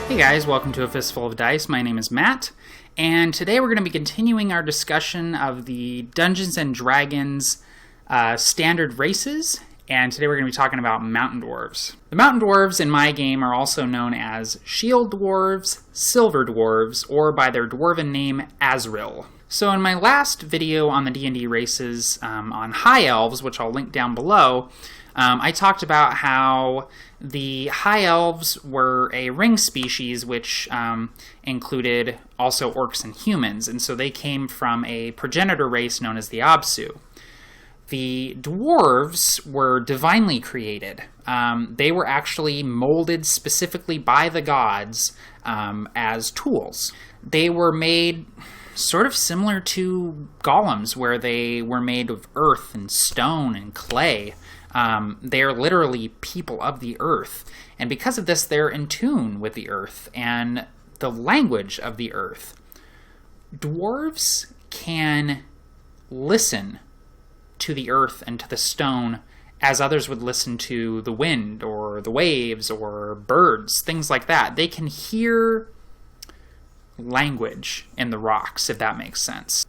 Hey guys, welcome to A Fistful of Dice. My name is Matt, and today we're going to be continuing our discussion of the Dungeons & Dragons standard races, and today we're going to be talking about Mountain Dwarves. The Mountain Dwarves in my game are also known as Shield Dwarves, Silver Dwarves, or by their dwarven name, Azrael. So in my last video on the D&D races on High Elves, which I'll link down below, I talked about how the High Elves were a ring species which included also orcs and humans, and so they came from a progenitor race known as the Absu. The Dwarves were divinely created. They were actually molded specifically by the gods as tools. They were made sort of similar to golems, where they were made of earth and stone and clay. They are literally people of the earth, and because of this, they're in tune with the earth and the language of the earth. Dwarves can listen to the earth and to the stone as others would listen to the wind or the waves or birds, things like that. They can hear language in the rocks, if that makes sense.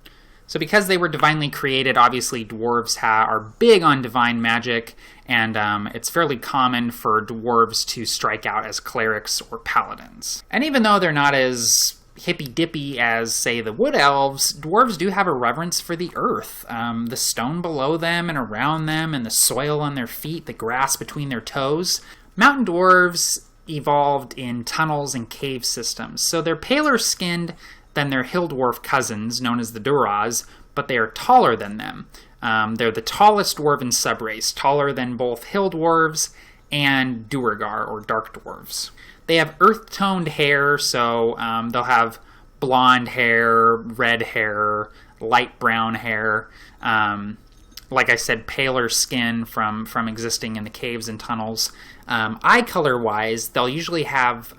So because they were divinely created, obviously dwarves are big on divine magic, and it's fairly common for dwarves to strike out as clerics or paladins. And even though they're not as hippy-dippy as, say, the wood elves, dwarves do have a reverence for the earth. The stone below them and around them, and the soil on their feet, the grass between their toes. Mountain dwarves evolved in tunnels and cave systems, so they're paler skinned than their hill dwarf cousins, known as the Duras, but they are taller than them. They're the tallest dwarven subrace, taller than both hill dwarves and Duergar, or dark dwarves. They have earth-toned hair, so they'll have blonde hair, red hair, light brown hair. Like I said, paler skin from existing in the caves and tunnels. Eye color-wise, they'll usually have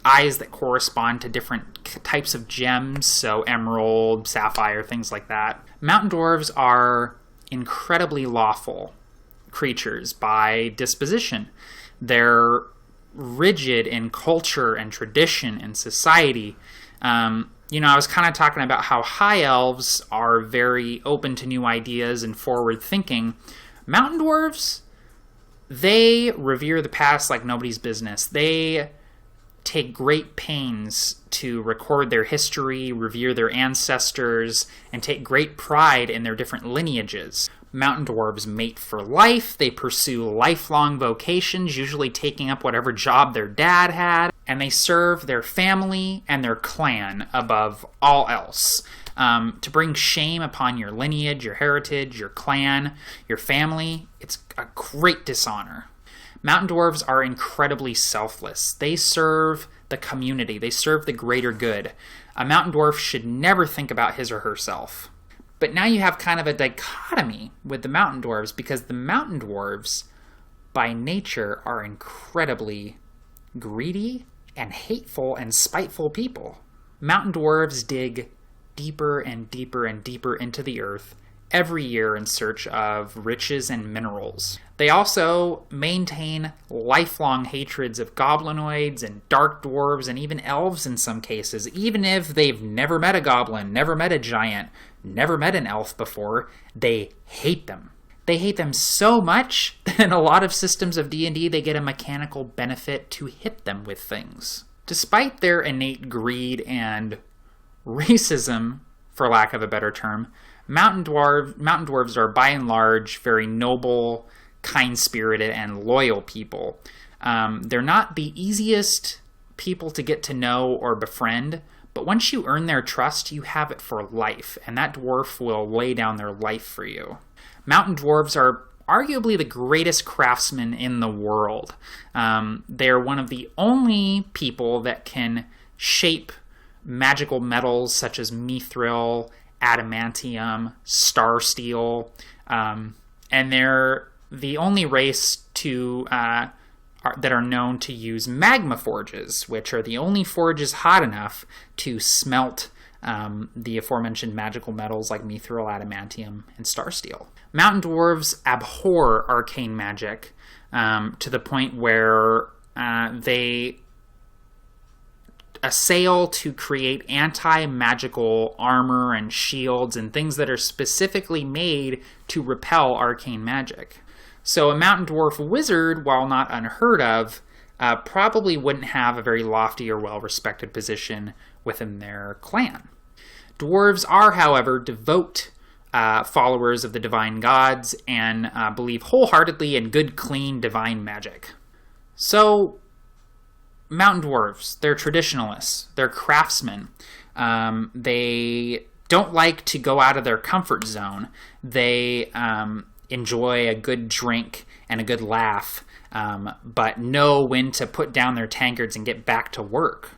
eyes that correspond to different types of gems, so emerald, sapphire, things like that. Mountain dwarves are incredibly lawful creatures by disposition. They're rigid in culture and tradition and society. I was kind of talking about how high elves are very open to new ideas and forward thinking. Mountain dwarves, they revere the past like nobody's business. They take great pains to record their history, revere their ancestors, and take great pride in their different lineages. Mountain dwarves mate for life. They pursue lifelong vocations, usually taking up whatever job their dad had, and they serve their family and their clan above all else. To bring shame upon your lineage, your heritage, your clan, your family, it's a great dishonor. Mountain dwarves are incredibly selfless. They serve the community. They serve the greater good. A mountain dwarf should never think about his or herself. But now you have kind of a dichotomy with the mountain dwarves, because the mountain dwarves, by nature, are incredibly greedy and hateful and spiteful people. Mountain dwarves dig deeper and deeper and deeper into the earth every year in search of riches and minerals. They also maintain lifelong hatreds of goblinoids and dark dwarves and even elves in some cases, even if they've never met a goblin, never met a giant, never met an elf before. They hate them. They hate them so much that in a lot of systems of D&D, they get a mechanical benefit to hit them with things. Despite their innate greed and racism, for lack of a better term, Mountain dwarves are by and large very noble, kind-spirited, and loyal people. They're not the easiest people to get to know or befriend, but once you earn their trust, you have it for life, and that dwarf will lay down their life for you. Mountain dwarves are arguably the greatest craftsmen in the world. They're one of the only people that can shape magical metals such as mithril, adamantium, star steel, and they're the only race that are known to use magma forges, which are the only forges hot enough to smelt the aforementioned magical metals like mithril, adamantium, and star steel. Mountain dwarves abhor arcane magic to the point where they assail to create anti-magical armor and shields and things that are specifically made to repel arcane magic. So a mountain dwarf wizard, while not unheard of, probably wouldn't have a very lofty or well-respected position within their clan. Dwarves are, however, devout followers of the divine gods and believe wholeheartedly in good, clean, divine magic. So, mountain dwarves, they're traditionalists, they're craftsmen. They don't like to go out of their comfort zone. They enjoy a good drink and a good laugh, but know when to put down their tankards and get back to work.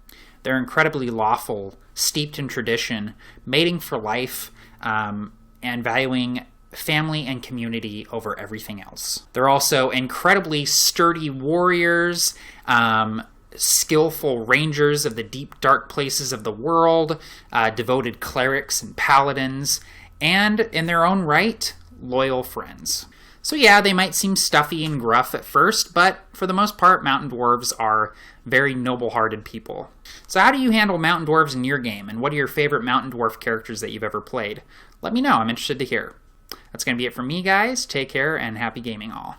They're incredibly lawful, steeped in tradition, mating for life, and valuing family and community over everything else. They're also incredibly sturdy warriors, skillful rangers of the deep, dark places of the world, devoted clerics and paladins, and, in their own right, loyal friends. So yeah, they might seem stuffy and gruff at first, but for the most part, mountain dwarves are very noble-hearted people. So how do you handle mountain dwarves in your game, and what are your favorite mountain dwarf characters that you've ever played? Let me know, I'm interested to hear. That's going to be it from me, guys. Take care, and happy gaming all.